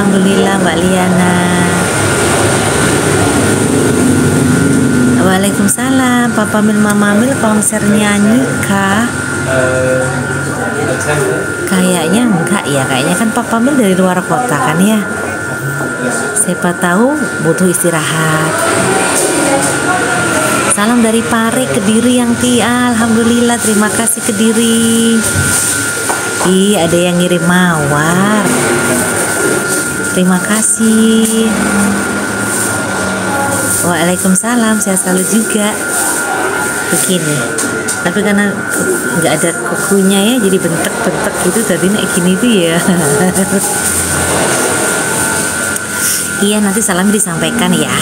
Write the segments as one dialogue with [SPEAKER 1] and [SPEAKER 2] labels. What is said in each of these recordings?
[SPEAKER 1] Alhamdulillah Mbak Liana. Waalaikumsalam. Papa Mil Mama Mil konser nyanyi kah? Kayaknya enggak ya. Kayaknya kan Papa Mil dari luar kota kan ya. Siapa tahu butuh istirahat. Salam dari Pare Kediri yang Alhamdulillah, terima kasih Kediri. Ih, ada yang ngirim mawar. Terima kasih. Waalaikumsalam, saya selalu juga. Begini, tapi karena nggak ada kukunya ya, jadi bentek-bentek gitu. Tadi naik gini tuh ya. Iya, nanti salam disampaikan ya.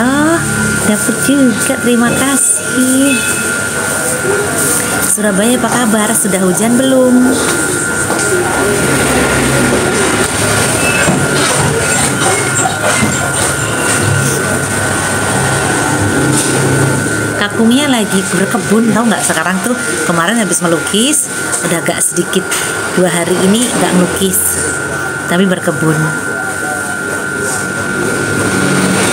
[SPEAKER 1] Oh, dapet juga, terima kasih. Surabaya apa kabar? Sudah hujan belum? Kakungnya lagi berkebun, tahu nggak? Sekarang tuh kemarin habis melukis, udah agak sedikit 2 hari ini nggak melukis, tapi berkebun.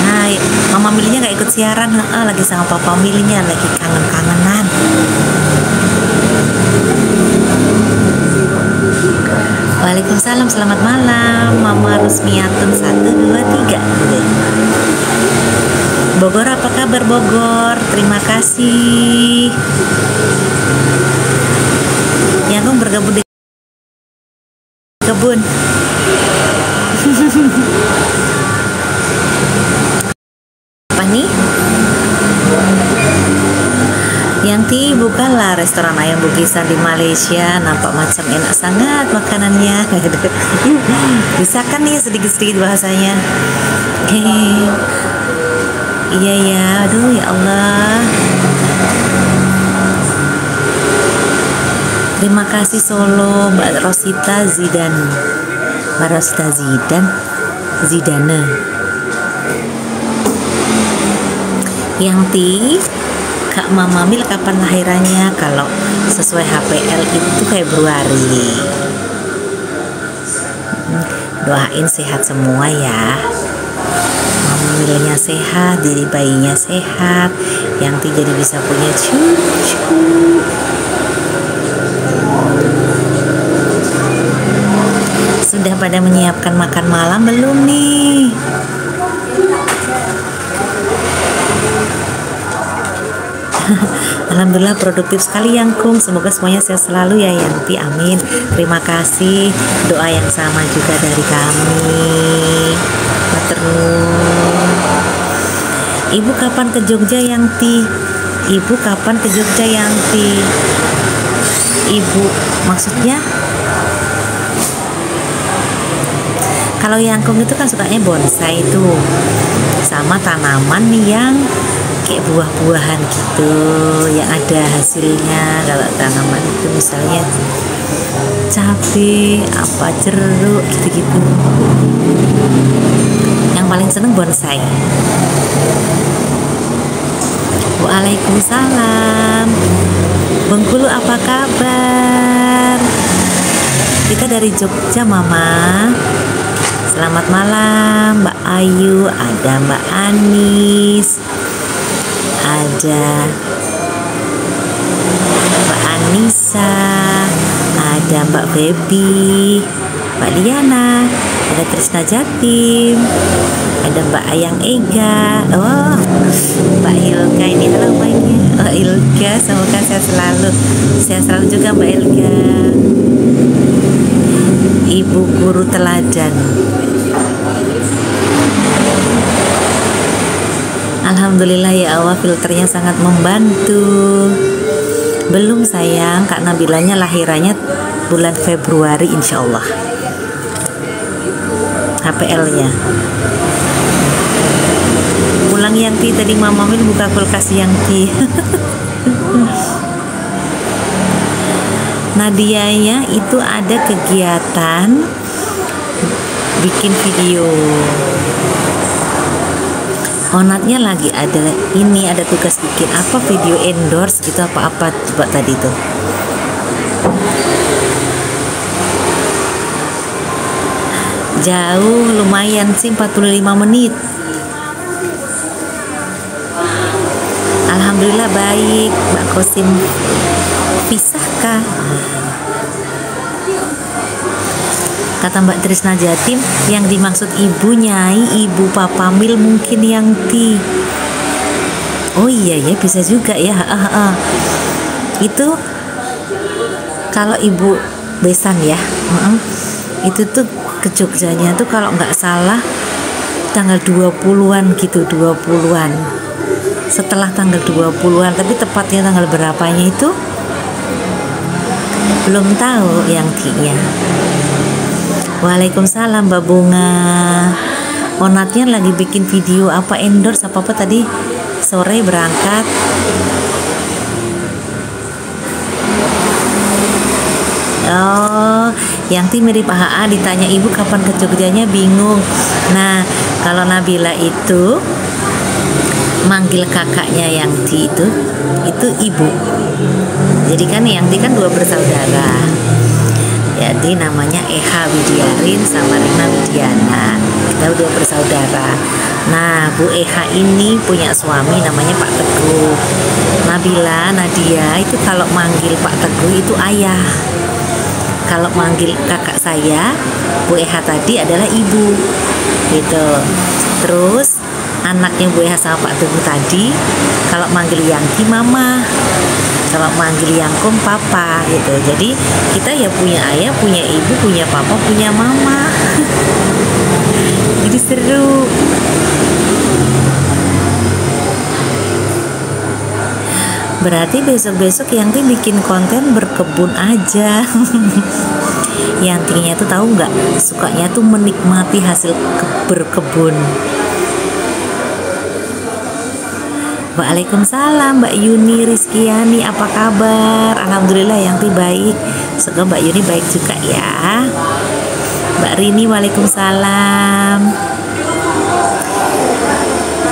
[SPEAKER 1] Nah, Mama Milinya nggak ikut siaran, lagi sama Papa Milinya, lagi kangen-kangenan. Waalaikumsalam, selamat malam Mama Rusmiatun 1, 2, 3. Bogor apa kabar Bogor? Terima kasih. Yang kamu bergabung di kebun. Apa nih? Yanti, bukalah restoran ayam bukisan di Malaysia. Nampak macam enak sangat makanannya. Bisa kan nih sedikit-sedikit bahasanya? Hehehe. Iya ya, aduh ya Allah. Terima kasih Solo, Mbak Rosita Zidan. Mbak Rosita Zidane. Yanti, Kak Mama Mil kapan lahirannya? Kalau sesuai HPL itu Februari. Doain sehat semua ya. Milnya sehat, jadi bayinya sehat, yang jadi bisa punya cucu. Sudah pada menyiapkan makan malam belum nih? Alhamdulillah produktif sekali Yangkung. Semoga semuanya sehat selalu ya Yanti, amin. Terima kasih, doa yang sama juga dari kami. Maturnuun. Ibu kapan ke Jogja Yanti? Ibu kapan ke Jogja Yanti? Ibu maksudnya? Kalau Yangkung itu kan sukanya bonsai itu, sama tanaman yang kayak buah-buahan gitu, yang ada hasilnya. Kalau tanaman itu misalnya cabai, apa jeruk gitu-gitu. Yang paling seneng bonsai. Waalaikumsalam. Bengkulu apa kabar? Kita dari Jogja Mama. Selamat malam Mbak Ayu, ada Mbak Anis, ada Mbak Anissa, ada Mbak Baby, Mbak Liana, ada Trisna Jatim, ada Mbak Ayang Ega. Oh, Mbak Ilga ini, halo Mbaknya. Oh, Ilga, semoga sehat selalu. Sehat selalu juga Mbak Ilga. Ibu guru teladan. Alhamdulillah ya Allah, filternya sangat membantu. Belum sayang, Kak Nabilanya lahirannya bulan Februari insya Allah. HPL-nya. Pulang Yanti, tadi Mama Mil buka kulkas Yanti. Nadianya itu ada kegiatan bikin video. Onatnya lagi ada ini, ada tugas bikin apa, video endorse gitu, apa-apa coba tadi tuh. Jauh, lumayan sih, 45 menit. Alhamdulillah baik, Mbak Kosim. Pisahkah? Kata Mbak Trisna Jatim, yang dimaksud ibu Nyai, ibu Papa Mil mungkin Yangti. Oh iya ya, bisa juga ya. Itu kalau ibu besan ya, itu tuh ke Jogjanya tuh kalau nggak salah tanggal 20-an gitu, 20-an. Setelah tanggal 20-an, tapi tepatnya tanggal berapanya itu belum tahu Yangtinya. Waalaikumsalam Mbak Bunga. Onatnya lagi bikin video apa endorse apa tadi sore berangkat. Oh, Yangti mirip HA, ditanya ibu kapan ke Jogjanya bingung. Nah, kalau Nabila itu manggil kakaknya Yangti itu ibu. Jadi kan Yangti kan 2 bersaudara. Jadi namanya Eha Widiarin sama Rina Widiana. Kita 2 bersaudara. Nah, Bu Eha ini punya suami namanya Pak Teguh. Nabila, Nadia itu kalau manggil Pak Teguh itu ayah. Kalau manggil kakak saya, Bu Eha tadi adalah ibu. Gitu. Terus anaknya Bu Eha sama Pak Teguh tadi kalau manggil Yangti mama, kalau manggil Yangkom papa gitu. Jadi kita ya punya ayah, punya ibu, punya papa, punya mama. Jadi seru. Berarti besok-besok Yangti bikin konten berkebun aja. Yangtinya tuh tahu nggak, sukanya tuh menikmati hasil berkebun. Waalaikumsalam Mbak Yuni Rizkiani, apa kabar? Alhamdulillah Yangti baik. Semoga Mbak Yuni baik juga ya. Mbak Rini, waalaikumsalam.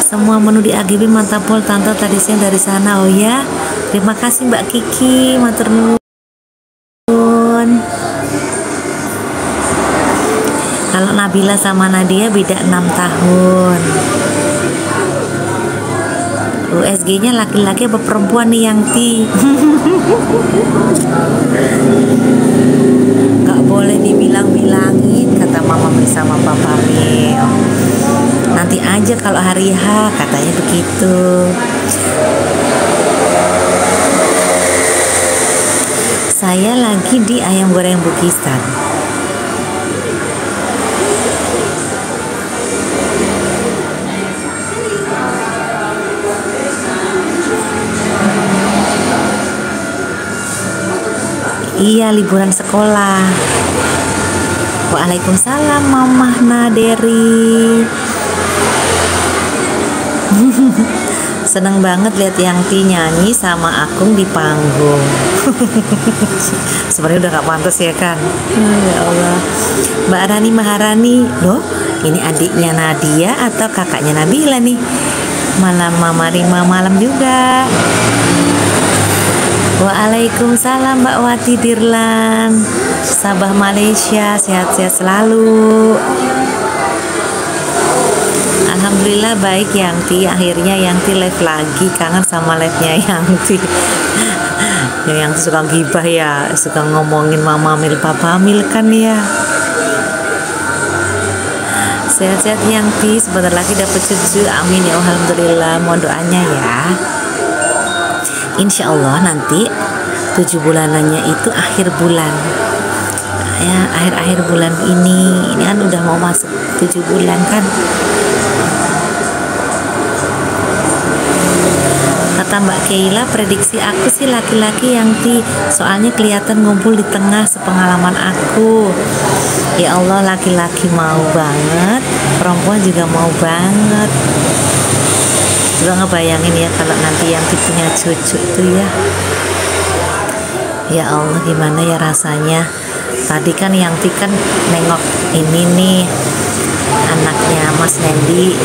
[SPEAKER 1] Semua menu di AGB mantap pol tante tadi siang dari sana. Oh ya, terima kasih Mbak Kiki, matur nuwun. Kalau Nabila sama Nadia beda 6 tahun. USG-nya laki-laki apa perempuan nih Yangti? Gak boleh dibilang-bilangin, kata Mama Mil sama Papa Mil. Nanti aja kalau hari H, katanya begitu. Saya lagi di ayam goreng Bugistan. Iya, liburan sekolah. Waalaikumsalam Mamah Naderi. Seneng banget lihat Yangti nyanyi sama Akung di panggung. Sebenarnya udah gak pantas ya kan. Ya Allah. Mbak Rani Maharani, loh ini adiknya Nadia atau kakaknya Nabila nih? Malam Mama Rima malam juga. Waalaikumsalam Mbak Wati Dirlan, Sabah Malaysia, sehat-sehat selalu. Alhamdulillah baik Yangti, akhirnya Yangti live lagi, kangen sama live-nya Yangti. Yang suka gibah ya, suka ngomongin Mama Mil, Papa Mil kan ya. Sehat-sehat Yangti, sebentar lagi dapat cucu, amin ya alhamdulillah, mohon doanya ya. Insya Allah nanti 7 bulanannya itu akhir bulan ya, akhir bulan ini kan udah mau masuk 7 bulan kan. Kata Mbak Keila, prediksi aku sih laki-laki Yangti, soalnya kelihatan ngumpul di tengah sepengalaman aku. Ya Allah, laki-laki mau banget, perempuan juga mau banget. Juga ngebayangin ya kalau nanti Yangti punya cucu tuh ya. Ya Allah, gimana ya rasanya. Tadi kan Yangti kan nengok ini nih, anaknya Mas Nendi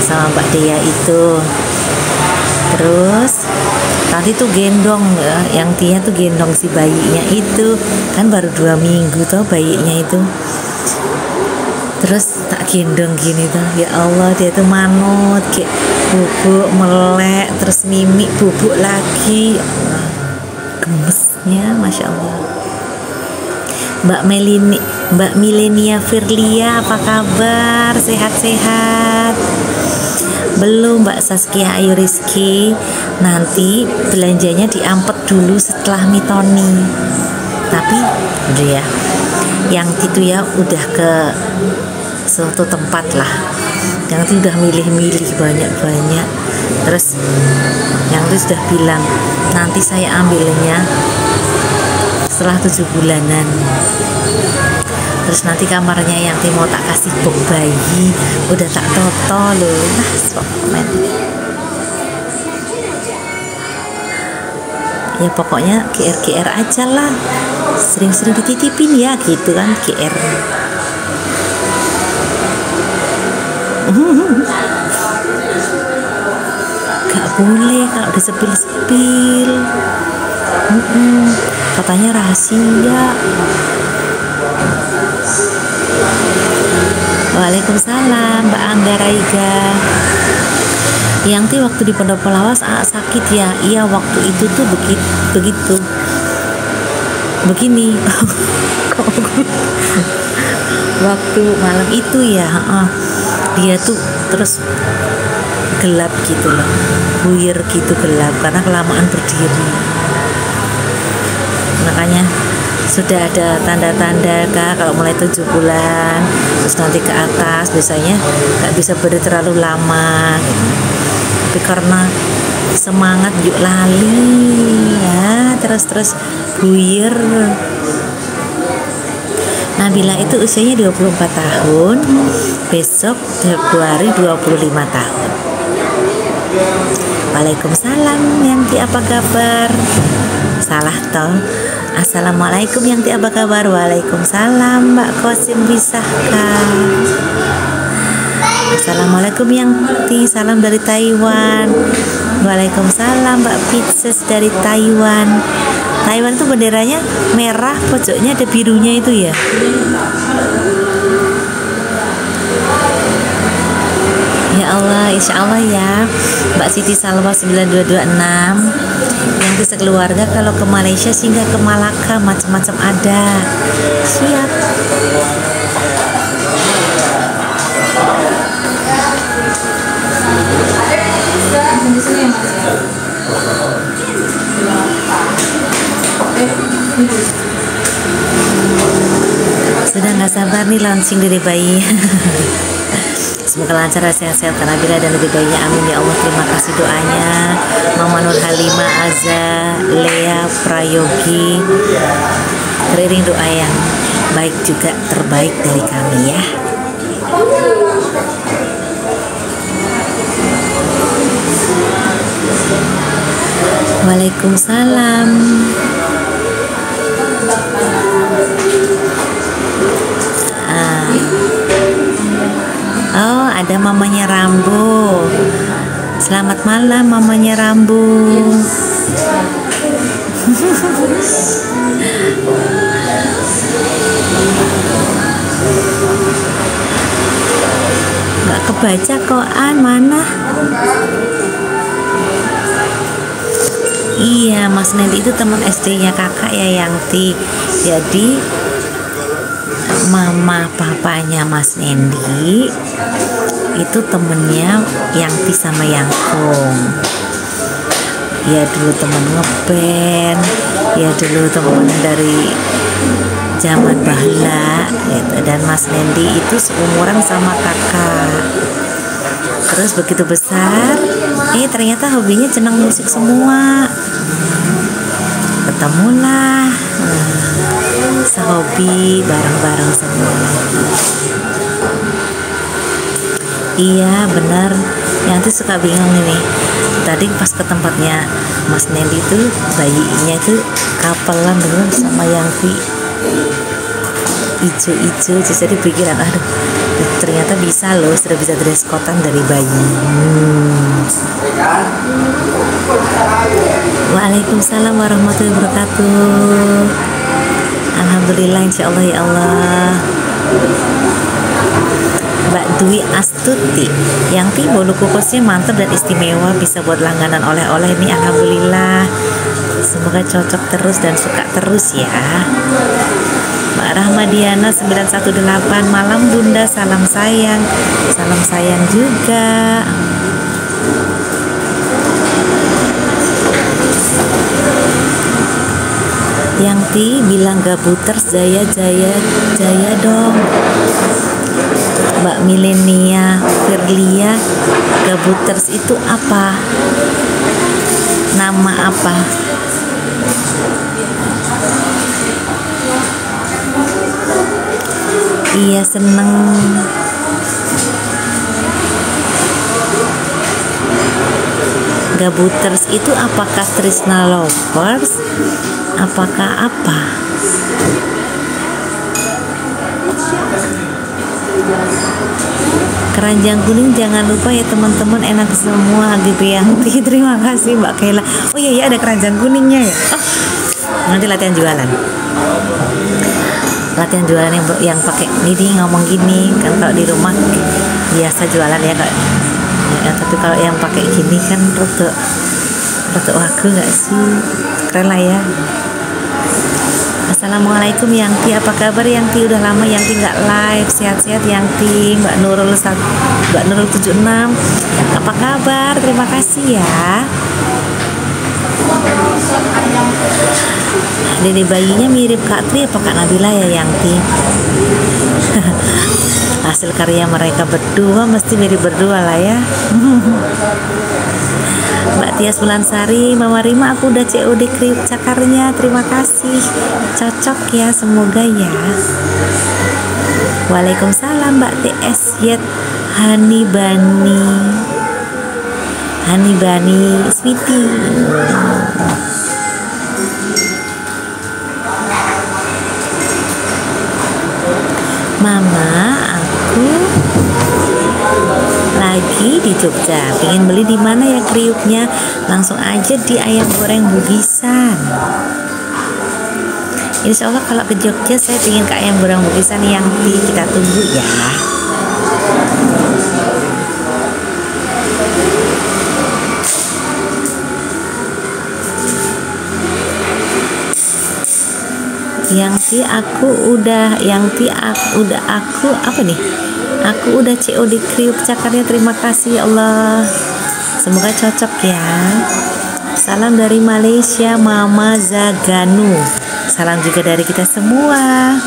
[SPEAKER 1] sama Mbak Dea itu. Terus tadi tuh gendong ya, Yangtinya tuh gendong si bayinya itu. Kan baru 2 minggu tuh bayinya itu. Terus tak gendong gini tuh, ya Allah, dia tuh manut kayak bubuk melek, terus mimik bubuk lagi, ya Allah, gemesnya Masya Allah. Mbak Milenia Firlia, apa kabar? Sehat-sehat? Belum Mbak Saskia Ayu Rizky, nanti belanjanya diampet dulu setelah mitoni. Tapi udah ya, yang itu ya udah ke suatu tempat lah, yang itu udah milih-milih banyak-banyak. Terus yang itu sudah bilang nanti saya ambilnya setelah 7 bulanan. Terus nanti kamarnya yang mau tak kasih box bayi udah tak toto loh. Nah, sokomen. Ya pokoknya GR aja lah, sering-sering dititipin ya gitu kan, GR. Gak boleh kalau udah sepil-sepil. Katanya rahasia. Waalaikumsalam Mbak Angga Raiga. Yang waktu di Pondok Pelawas sakit ya. Iya, waktu itu tuh begitu begini. Waktu malam itu ya, dia tuh terus gelap gitu loh, buyar gitu, gelap karena kelamaan berdiri. Makanya sudah ada tanda-tanda Kak, kalau mulai 7 bulan terus nanti ke atas biasanya nggak bisa berdiri terlalu lama gitu. Tapi karena semangat yuk lali ya, terus buyar. Nabila itu usianya 24 tahun, besok Februari 25 tahun. Waalaikumsalam Yanti, apa kabar? Salah toh. Assalamualaikum Yanti, apa kabar? Waalaikumsalam Mbak Kosim Bisahkah. Assalamualaikum Yanti, salam dari Taiwan. Waalaikumsalam Mbak Pizzas dari Taiwan. Taiwan tuh benderanya merah, pojoknya ada birunya itu ya. Ya Allah, insya Allah ya Mbak Siti Salwa 9226. Yang sekeluarga kalau ke Malaysia singgah ke Malaka, macam-macam ada. Siap. Sudah nggak sabar nih launching dari bayi. Semoga lancar, sehat-sehat karena bila dan lebih baiknya, amin ya Allah. Terima kasih doanya Mama Nur Halimah, Aza, Lea, Prayogi. Teriring doa yang baik juga terbaik dari kami ya. Waalaikumsalam. Oh, ada mamanya Rambo. Selamat malam mamanya Rambo. Gak kebaca koan mana? Iya, Mas Nendi itu teman SD-nya kakak ya, Yanti. Jadi mama papanya Mas Nendi itu temennya Yangti sama Yangkung. Ya dulu temen ngeband, ya dulu temen dari zaman bahla gitu. Dan Mas Nendi itu seumuran sama kakak. Terus begitu besar, ternyata hobinya jeneng musik semua. Ketemulah, sehobi bareng-bareng semua. Iya benar, Yanti suka bingung ini. Tadi pas ke tempatnya Mas Nendi itu, bayinya itu kapelan dulu sama Yanti, ijo-ijo. Jadi pikiran, aduh, ternyata bisa loh, sudah bisa dress code-an dari bayi. Waalaikumsalam warahmatullahi wabarakatuh. Alhamdulillah, insya Allah ya Allah. Dwi Astuti. Yang bolu kukusnya mantap dan istimewa, bisa buat langganan oleh-oleh nih, alhamdulillah. Semoga cocok terus dan suka terus ya. Mbak Rahmadiana 918, malam Bunda, salam sayang. Salam sayang juga. Yangti bilang Gabuters jaya dong. Mbak Milenia Firlia, Gabuters itu apa? Nama apa? Iya, seneng. Gabuters itu apakah Trisna Lovers? Apakah apa? Keranjang kuning jangan lupa ya teman-teman, enak semua. GB Yangti, terima kasih Mbak Kayla. Oh iya ada keranjang kuningnya ya. Oh, nanti latihan jualan. Latihan jualan yang pakai ini ngomong gini kan, kalau di rumah biasa jualan ya kak. Ya, tapi kalau yang pakai gini kan rada wagu nggak sih? Keren lah ya. Assalamualaikum Yangti, apa kabar Yangti? Udah lama Yangti nggak live. Sehat-sehat Yangti. Mbak Nurul 76, apa kabar? Terima kasih ya. Dede bayinya mirip Kak Tri apa Kak Nabila ya Yangti? Hasil karya mereka berdua mesti mirip berdua lah ya. Mbak Tias Bulansari, Mama Rima aku udah COD kriuk cakarnya, terima kasih. Cocok ya, semoga ya. Waalaikumsalam Mbak TS Yet Hanibani Sweetie. Mama, aku lagi di Jogja, pengen beli di mana ya kriuknya? Langsung aja di Ayam Goreng Bugisan. Insya Allah kalau ke Jogja saya pengen ke Ayam Goreng Bugisan yang kita tunggu ya. Aku udah COD kriuk cakarnya, terima kasih ya Allah, semoga cocok ya. Salam dari Malaysia Mama Zaganu, salam juga dari kita semua.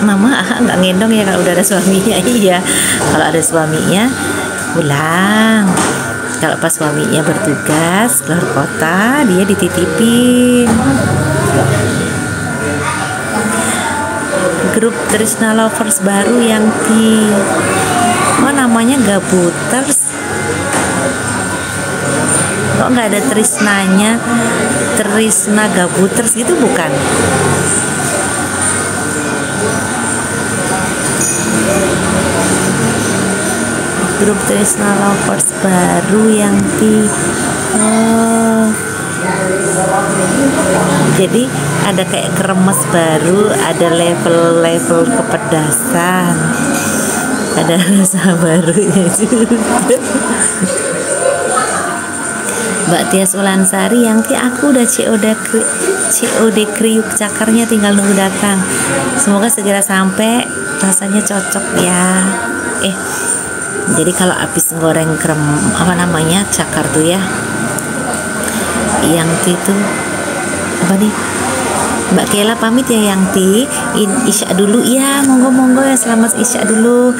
[SPEAKER 1] Mama nggak ngendong ya kalau udah ada suaminya. Iya, kalau ada suaminya pulang. Kalau pas suaminya bertugas keluar kota, dia dititipin. Grup Trisna Lovers baru yang namanya Gabuters. Kok nggak ada Trisnanya? Trisna Gabuters gitu bukan? Grup Trisna Lovers baru yang jadi ada kayak kremes baru, ada level-level kepedasan, ada rasa barunya juga. Mbak Tias Ulansari, Yangti aku udah COD kriuk cakarnya, tinggal nunggu datang. Semoga segera sampai, rasanya cocok ya. Jadi kalau habis goreng cakar tuh ya, Yangti tuh apa nih? Mbak Kela pamit ya Yangti, Isya dulu ya, monggo ya, selamat Isya dulu,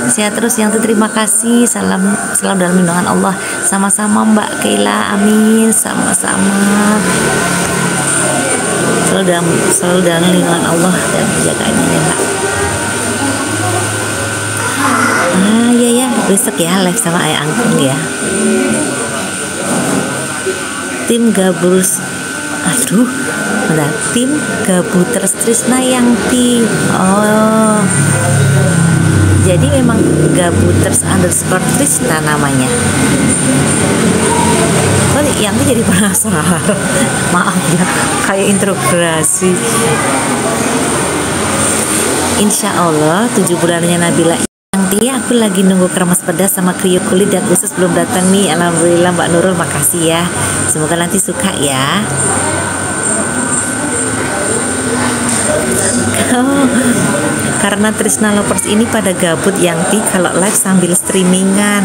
[SPEAKER 1] sehat terus Yangti, terima kasih, salam dalam lindungan Allah, sama-sama Mbak Kela, amin, sama-sama, selalu dalam lindungan Allah dan penjagaannya ya Mbak. Ya besok ya live sama Ayah Angkung ya. Tim Gabuters Trisna Yangti. Oh, jadi memang Gabuters _ Trisna namanya. Kok Yangti jadi penasaran? Maaf ya, kayak interogasi. Insya Allah 7 bulannya Nabila nanti aku lagi nunggu kremes pedas sama kriuk kulit dan usus belum datang nih. Alhamdulillah Mbak Nurul, makasih ya, semoga nanti suka ya. Karena Trisna Lovers ini pada gabut Yangti kalau live sambil streamingan.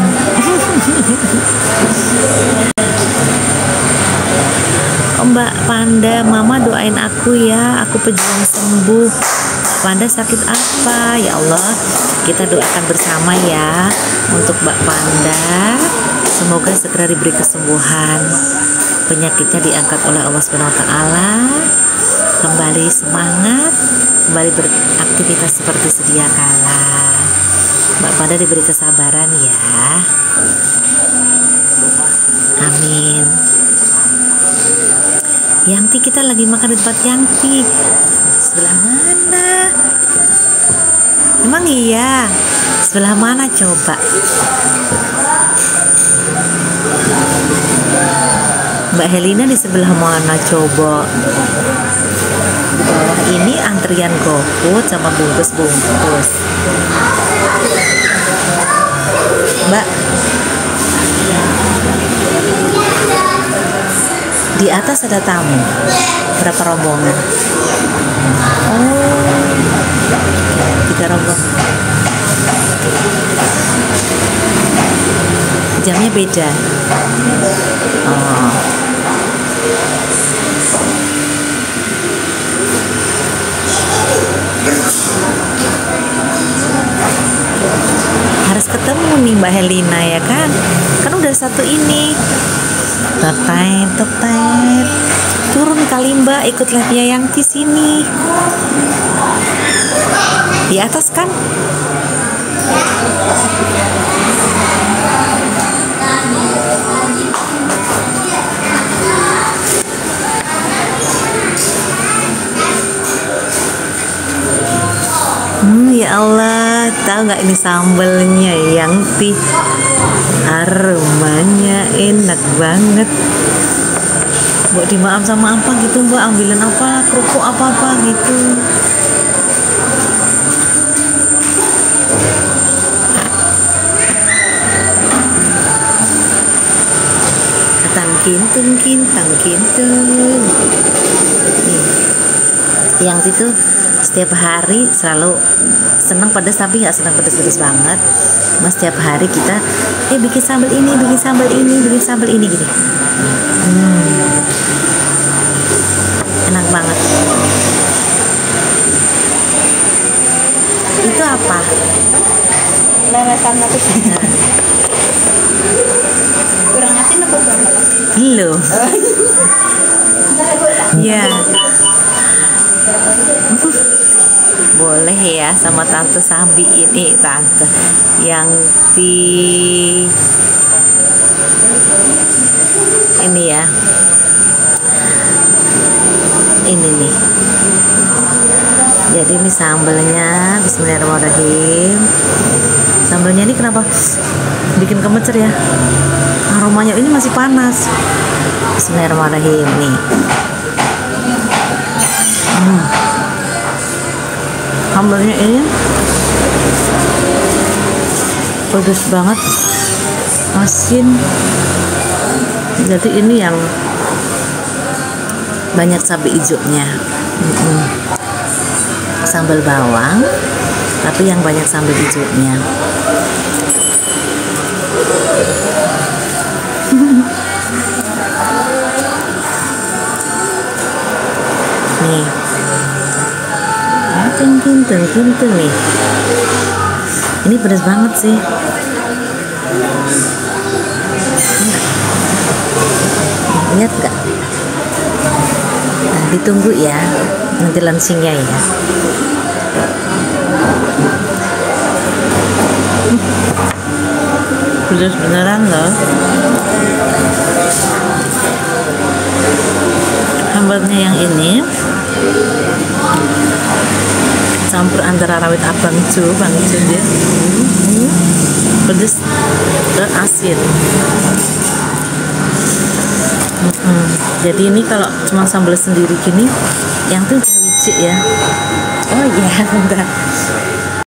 [SPEAKER 1] Mbak Panda, Mama doain aku ya, aku pejuang sembuh. Panda sakit apa? Ya Allah, kita doakan bersama ya untuk Mbak Panda. Semoga segera diberi kesembuhan, penyakitnya diangkat oleh Allah Subhanahu wa taala, kembali semangat, kembali beraktivitas seperti sedia kala. Mbak Panda diberi kesabaran ya. Amin. Yangti, kita lagi makan di tempat Yangti. Sebelah mana? Emang iya? Sebelah mana coba? Mbak Helina di sebelah mana coba? Di bawah ini antrian GoFood sama bungkus-bungkus. Mbak, di atas ada tamu. Berapa rombongan? Oh, 3 rombongan. Jamnya beda. Oh. Harus ketemu nih Mbak Helina ya kan? Kan udah satu ini. Tetet. Turun kali Mbak, ikut live-nya yang di sini. Di atas kan? Ya Allah, tahu nggak ini sambelnya yang aromanya enak banget. Mbak dimaaf sama apa gitu Mbak, ambilin apa, kerupuk apa gitu. Tangkintung nih, yang itu setiap hari selalu senang pedas tapi nggak senang pedas-pedas banget. Mas setiap hari kita bikin sambal ini gini. Enak banget. Itu apa?
[SPEAKER 2] Leletan tapi kurang asin apa banget?
[SPEAKER 1] Loh. Ya. Boleh ya sama Tante Sambi ini, Tante yang ini ya. Ini nih. Jadi ini sambelnya, bismillahirrahmanirrahim. Sambelnya ini kenapa bikin kemecer ya? Aromanya ini masih panas. Bismillahirrahmanirrahim nih. Sambalnya ini pedas banget, asin. Jadi ini yang banyak cabai hijaunya. Sambal bawang, tapi yang banyak sambal hijaunya. Nih. Kintung nih. Ini pedas banget sih. Lihat gak? Nah, ditunggu ya, nanti lansingnya ya. Pedas beneran loh. Sambalnya yang ini campur antara rawit abang jo ya. Pedas dan asin. Jadi ini kalau cuma sambal sendiri gini, yang tuh jawicik ya. Oh iya, bentar.